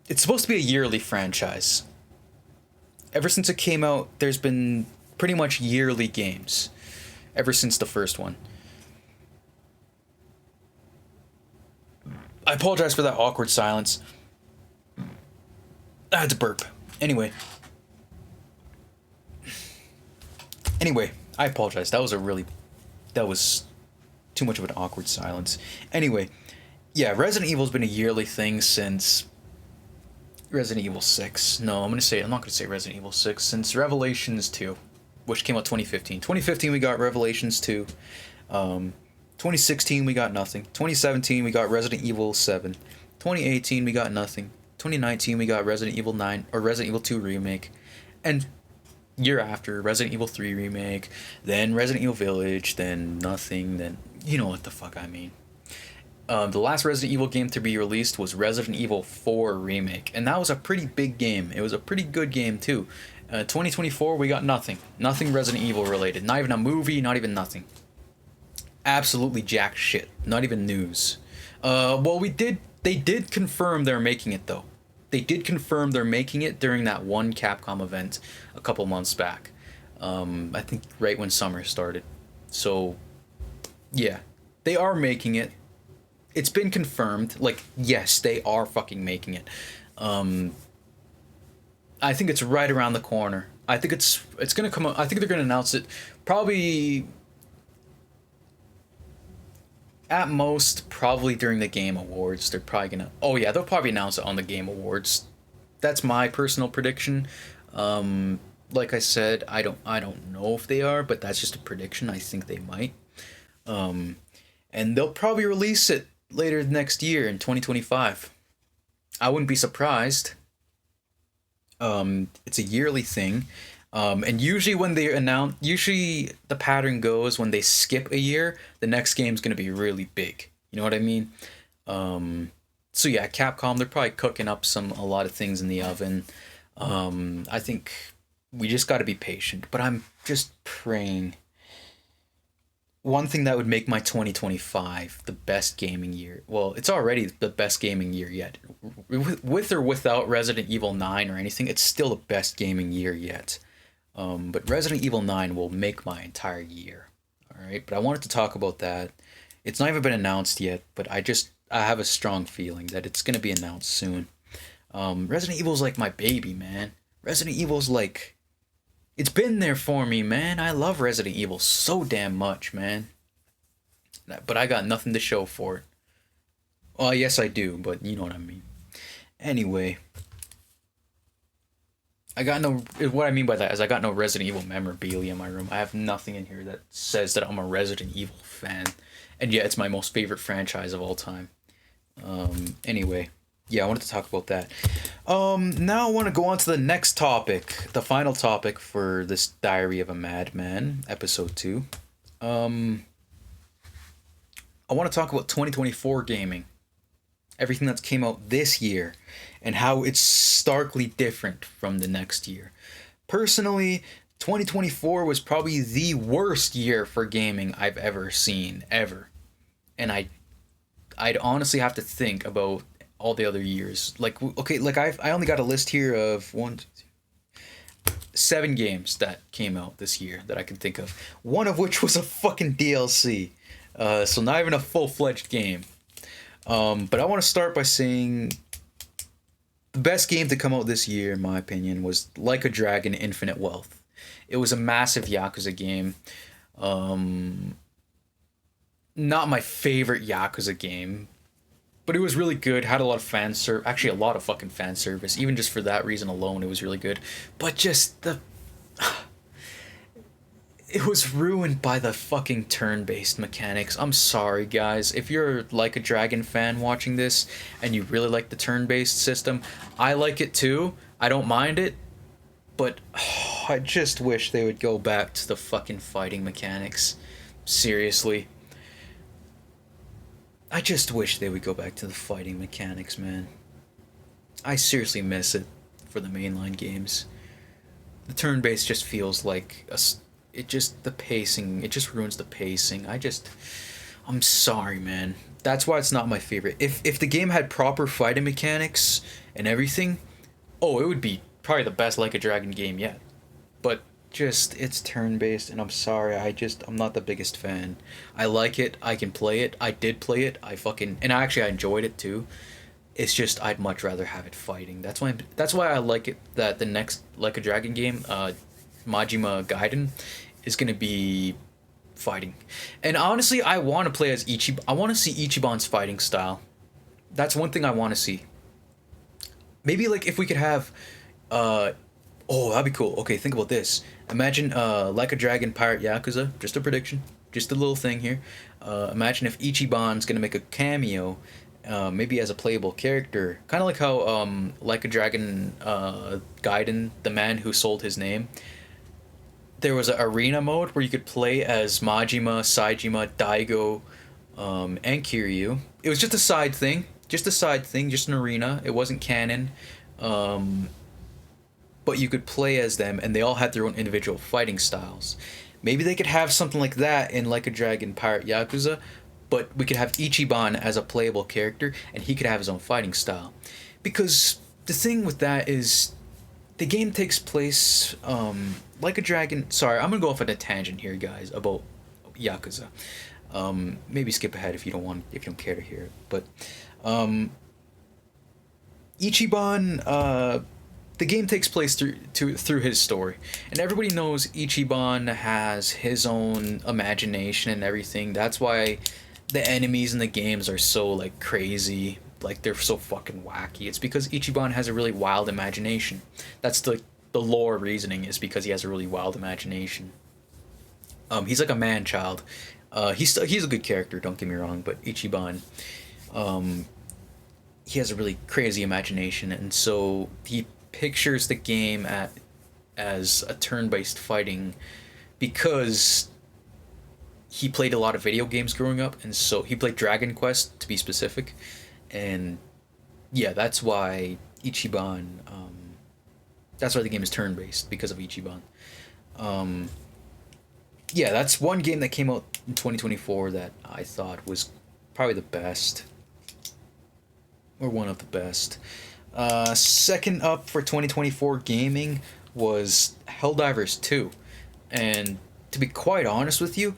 it's supposed to be a yearly franchise. Ever since it came out, there's been pretty much yearly games. Ever since the first one. I apologize for that awkward silence. I had to burp. Anyway, I apologize. That was too much of an awkward silence. Anyway, yeah, Resident Evil's been a yearly thing since Resident Evil 6. No, I'm not gonna say Resident Evil 6, since Revelations 2, which came out 2015. 2015 we got Revelations 2. 2016 we got nothing. 2017 we got Resident Evil 7. 2018 we got nothing. 2019 we got Resident Evil 9 or Resident Evil 2 remake, and year after Resident Evil 3 remake, then Resident Evil Village, then nothing, then you know what the fuck I mean. The last Resident Evil game to be released was Resident Evil 4 remake, and that was a pretty big game. It was a pretty good game too. 2024 we got nothing Resident Evil related, not even a movie, not even nothing. Absolutely jack shit, not even news. Well, they did confirm they're making it though. They did confirm they're making it during that one Capcom event a couple months back. I think right when summer started. So yeah, they are making it. It's been confirmed. Like, yes, they are fucking making it. Um, I think it's right around the corner. I think it's gonna come out. I think they're gonna announce it probably at most probably during the Game Awards. They're probably gonna. Oh yeah, they'll probably announce it on the Game Awards. That's my personal prediction. Like I said, I don't know if they are, but that's just a prediction. I think they might. Um, and they'll probably release it later next year in 2025. I wouldn't be surprised. It's a yearly thing. And usually when they announce, usually the pattern goes when they skip a year, the next game's gonna be really big. You know what I mean? So yeah, Capcom, they're probably cooking up a lot of things in the oven. I think we just got to be patient. But I'm just praying. One thing that would make my 2025 the best gaming year. Well, it's already the best gaming year yet. With or without Resident Evil 9 or anything, it's still the best gaming year yet. But Resident Evil 9 will make my entire year. All right, but I wanted to talk about that. It's not even been announced yet, but I have a strong feeling that it's gonna be announced soon. Resident Evil's like my baby, man. Resident Evil's like it's been there for me, man. I love Resident Evil so damn much, man. But I got nothing to show for it. Well, yes, I do, but you know what I mean. Anyway, I got no. What I mean by that is I got no Resident Evil memorabilia in my room. I have nothing in here that says that I'm a Resident Evil fan, and yet it's my most favorite franchise of all time. Anyway, yeah, I wanted to talk about that. Now I want to go on to the next topic, the final topic for this Diary of a Madman, episode 2. I want to talk about 2024 gaming. Everything that's came out this year and how it's starkly different from the next year. Personally, 2024 was probably the worst year for gaming I've ever seen, ever. And I'd honestly have to think about all the other years. Like, okay, like I only got a list here of 7 games that came out this year that I can think of. One of which was a fucking DLC. So not even a full-fledged game. But I want to start by saying the best game to come out this year, in my opinion, was Like a Dragon Infinite Wealth. It was a massive Yakuza game. Not my favorite Yakuza game, but it was really good. Had a lot of actually a lot of fucking fan service. Even just for that reason alone, it was really good. But just it was ruined by the fucking turn-based mechanics. I'm sorry, guys. If you're Like a Dragon fan watching this and you really like the turn-based system, I like it too. I don't mind it. But I just wish they would go back to the fucking fighting mechanics. Seriously. I just wish they would go back to the fighting mechanics, man. I seriously miss it for the mainline games. The turn-based just feels like the pacing, it just ruins the pacing. I'm sorry, man. That's why it's not my favorite. If the game had proper fighting mechanics and everything, oh, it would be probably the best Like a Dragon game yet. But it's turn-based, and I'm sorry, I'm not the biggest fan. I like it, I can play it, I did play it, I enjoyed it too. It's just, I'd much rather have it fighting. That's why I like it, that the next Like a Dragon game, Majima Gaiden, is gonna be fighting. And honestly, I want to play as Ichiban. I want to see Ichiban's fighting style. That's one thing I want to see. Maybe like if we could have, oh, that'd be cool. Okay, think about this. Imagine Like a Dragon Pirate Yakuza. Just a prediction. Just a little thing here. Imagine if Ichiban's gonna make a cameo, maybe as a playable character. Kind of like how Like a Dragon Gaiden, the man who sold his name. There was an arena mode where you could play as Majima, Saejima, Daigo, and Kiryu. It was just a side thing. Just an arena. It wasn't canon. But you could play as them, and they all had their own individual fighting styles. Maybe they could have something like that in Like a Dragon Pirate Yakuza, but we could have Ichiban as a playable character, and he could have his own fighting style. Because the thing with that is, The game takes place like a dragon. Sorry, I'm gonna go off on a tangent here, guys, about Yakuza. Maybe skip ahead if you don't want, if you don't care to hear it. But um, Ichiban, the game takes place through his story, and everybody knows Ichiban has his own imagination and everything. That's why the enemies in the games are so like crazy, like they're so fucking wacky. It's because Ichiban has a really wild imagination. That's the lore reasoning, is because he has a really wild imagination. He's like a man child. He's a good character, don't get me wrong, but Ichiban, um, he has a really crazy imagination, and so he pictures the game as a turn-based fighting because he played a lot of video games growing up, and so he played Dragon Quest to be specific, and yeah, that's why Ichiban. That's why the game is turn-based, because of Ichiban. Um, yeah, that's one game that came out in 2024 that I thought was probably the best, or one of the best. Second up for 2024 gaming was Helldivers 2. And to be quite honest with you,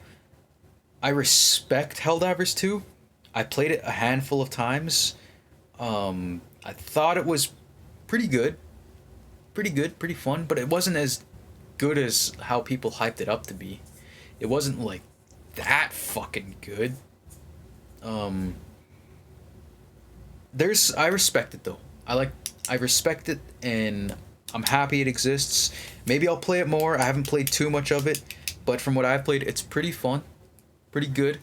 I respect Helldivers 2. I played it a handful of times. I thought it was pretty good. Pretty good, pretty fun, but it wasn't as good as how people hyped it up to be. It wasn't like that fucking good. Um, I respect it though. I respect it, and I'm happy it exists. Maybe I'll play it more. I haven't played too much of it, but from what I've played, it's pretty fun, pretty good.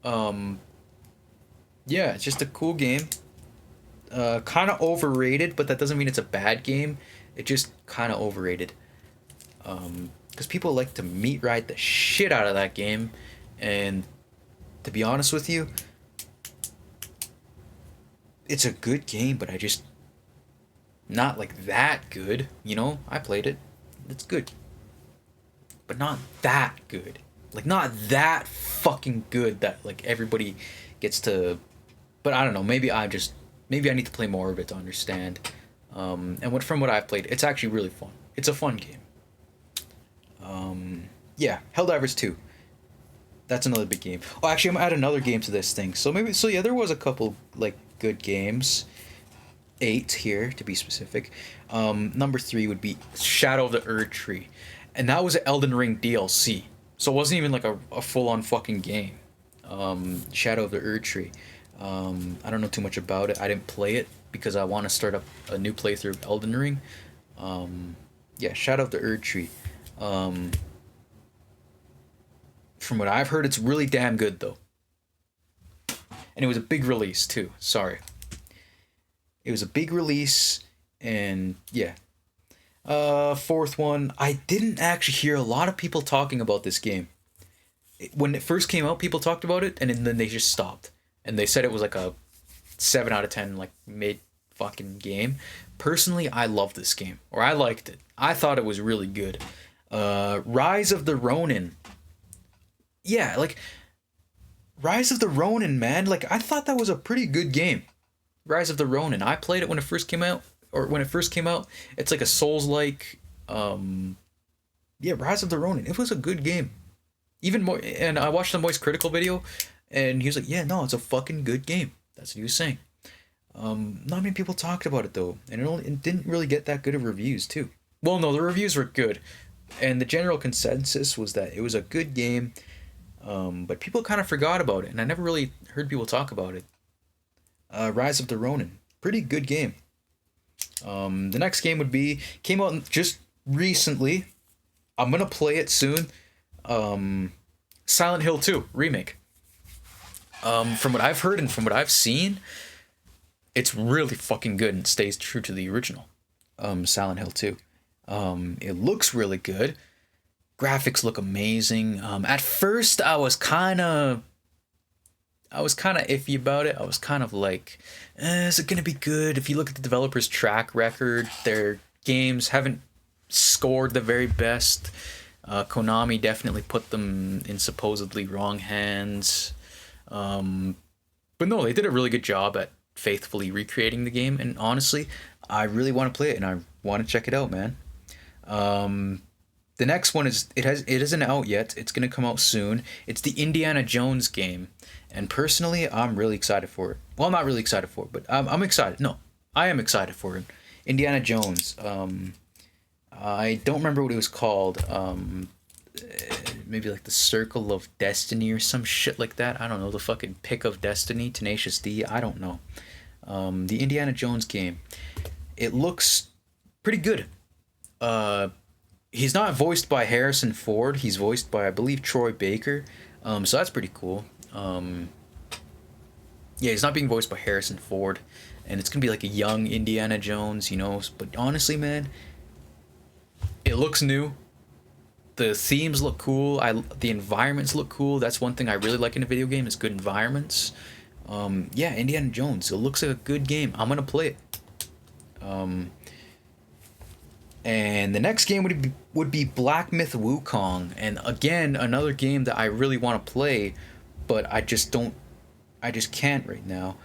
Um, yeah, it's just a cool game. Kind of overrated, but that doesn't mean it's a bad game. It just kind of overrated. Because people like to meat ride the shit out of that game, and to be honest with you, it's a good game, but I just not like that good. You know, I played it. It's good, but not that good. Like not that fucking good that like everybody gets to. But I don't know. Maybe I need to play more of it to understand. From what I've played, it's actually really fun. It's a fun game. Yeah, Helldivers 2. That's another big game. Oh, actually, I'm gonna add another game to this thing. So yeah, there was a couple like good games. 8 here to be specific. Number 3 would be Shadow of the Erd Tree, and that was an Elden Ring DLC. So it wasn't even like a full on fucking game. Shadow of the Erd Tree. I don't know too much about it. I didn't play it because I want to start up a new playthrough of Elden Ring. Yeah, Shadow of the Erd Tree. From what I've heard, it's really damn good though. And it was a big release too. Sorry. It was a big release, and yeah. Fourth one, I didn't actually hear a lot of people talking about this game. When it first came out, people talked about it, and then they just stopped. And they said it was like a 7 out of 10, like mid fucking game. Personally, I love this game, or I liked it. I thought it was really good. Rise of the Ronin. Yeah, like Rise of the Ronin, man. Like I thought that was a pretty good game. Rise of the Ronin. I played it when it first came out, It's like a Souls-like. Yeah, Rise of the Ronin. It was a good game. Even more, and I watched the Moist Critical video, and he was like, "Yeah, no, it's a fucking good game." That's what he was saying. Not many people talked about it though, and it didn't really get that good of reviews too. Well, no, the reviews were good, and the general consensus was that it was a good game, but people kind of forgot about it, and I never really heard people talk about it. Rise of the Ronin, pretty good game. The next game came out just recently. I'm gonna play it soon. Silent Hill 2 remake. From what I've heard and from what I've seen, it's really fucking good and stays true to the original. Silent Hill 2. It looks really good. Graphics look amazing. At first I was kind of iffy about it. I was kind of like, is it gonna be good? If you look at the developer's track record, their games haven't scored the very best. Konami definitely put them in supposedly wrong hands. But no, they did a really good job at faithfully recreating the game, and honestly, I really want to play it, and want to check it out, man. Um, the next one it isn't out yet. It's gonna come out soon. It's the Indiana Jones game, and personally, I'm really excited for it. Well, I'm not really excited for it, but I'm excited. No, I am excited for it. Indiana Jones. I don't remember what it was called. Maybe like the Circle of Destiny or some shit like that. I don't know. The fucking Pick of Destiny, Tenacious D. I don't know. The Indiana Jones game. It looks pretty good. He's not voiced by Harrison Ford. He's voiced by, I believe, Troy Baker. So that's pretty cool. Yeah, he's not being voiced by Harrison Ford, and it's gonna be like a young Indiana Jones, you know. But honestly, man, it looks new. The themes look cool. The environments look cool. That's one thing I really like in a video game is good environments. Yeah, Indiana Jones. It looks like a good game. I'm gonna play it. And the next game would be Black Myth Wukong, and again another game that I really want to play, but I just can't right now.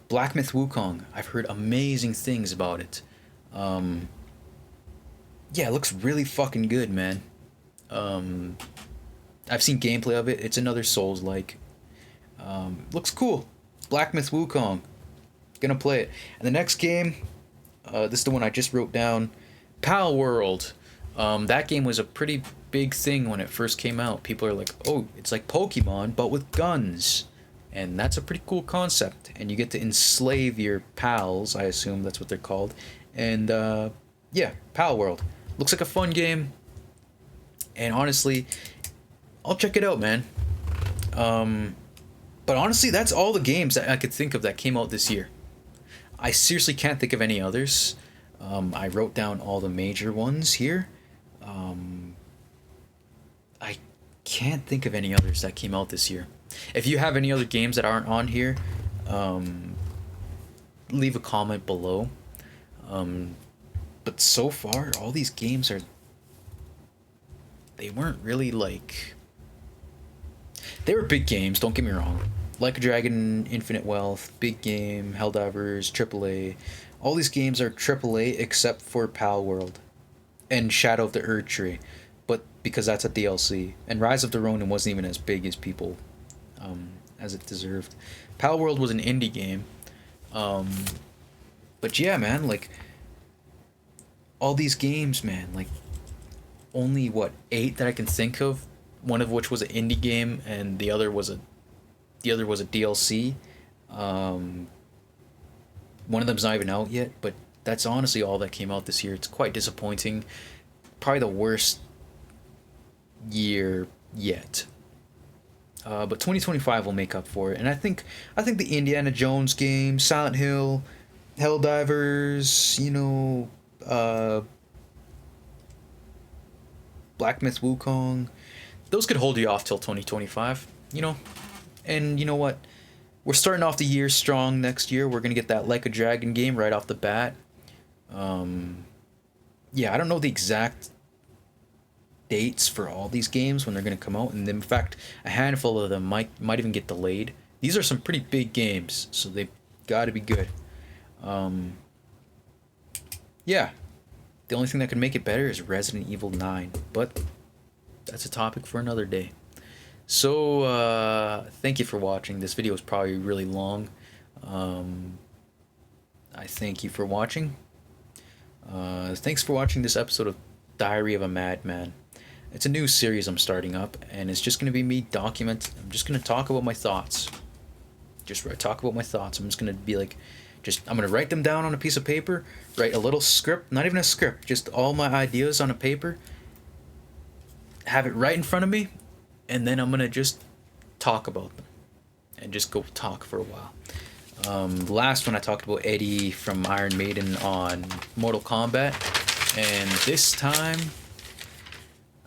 Black Myth Wukong. I've heard amazing things about it. Yeah, it looks really fucking good, man. I've seen gameplay of it. It's another Souls like. Looks cool. Black Myth Wukong. Gonna play it. And the next game, this is the one I just wrote down. Pal World. That game was a pretty big thing when it first came out. People are like, oh, it's like Pokemon, but with guns. And that's a pretty cool concept. And you get to enslave your pals, I assume that's what they're called. And, yeah, Pal World. Looks like a fun game. And honestly, I'll check it out, man. But honestly, that's all the games that I could think of that came out this year. I seriously can't think of any others. I wrote down all the major ones here. I can't think of any others that came out this year. If you have any other games that aren't on here, leave a comment below. But so far, all these games they weren't really like... They were big games, don't get me wrong. Like a Dragon, Infinite Wealth, big game, Helldivers, AAA. All these games are AAA except for Pal World and Shadow of the Erdtree, but because that's a DLC. And Rise of the Ronin wasn't even as big as people, as it deserved. Pal World was an indie game, but yeah, man, like all these games, man, like only what 8 that I can think of. One of which was an indie game, and the other was a DLC. One of them's not even out yet, but that's honestly all that came out this year. It's quite disappointing. Probably the worst year yet. But 2025 will make up for it, and I think the Indiana Jones game, Silent Hill, Helldivers, you know, Black Myth Wukong, those could hold you off till 2025, you know. And you know what? We're starting off the year strong next year. We're going to get that Like a Dragon game right off the bat. Yeah, I don't know the exact dates for all these games when they're going to come out. And in fact, a handful of them might even get delayed. These are some pretty big games, so they've got to be good. Yeah, the only thing that could make it better is Resident Evil 9. But that's a topic for another day. So, thank you for watching. This video is probably really long. I thank you for watching. Thanks for watching this episode of Diary of a Madman. It's a new series I'm starting up, and it's just going to be me I'm just going to talk about my thoughts. Talk about my thoughts. I'm just going to be like, I'm going to write them down on a piece of paper, write a little script, not even a script, just all my ideas on a paper, have it right in front of me, and then I'm going to just talk about them and just go talk for a while. The last one I talked about Eddie from Iron Maiden on Mortal Kombat, and this time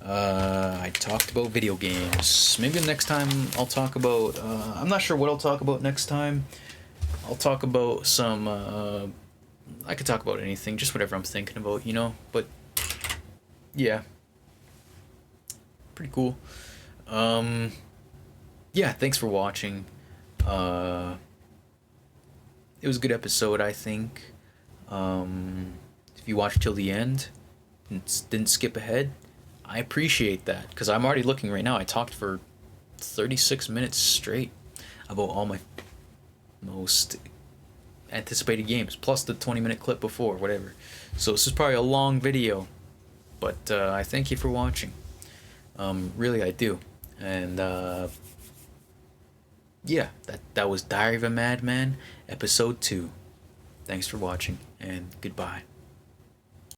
I talked about video games. Maybe the next time I'll talk about, I'm not sure what I'll talk about next time. I'll talk about some, I could talk about anything, just whatever I'm thinking about, you know, but yeah, pretty cool. Yeah, thanks for watching. It was a good episode, I think. If if you watched till the end and didn't skip ahead, I appreciate that because I'm already looking right now. I talked for 36 minutes straight about all my most anticipated games, plus the 20-minute clip before, whatever. So this is probably a long video, but I thank you for watching. Really, I do. And yeah, that was Diary of a Madman, episode 2. Thanks for watching, and goodbye.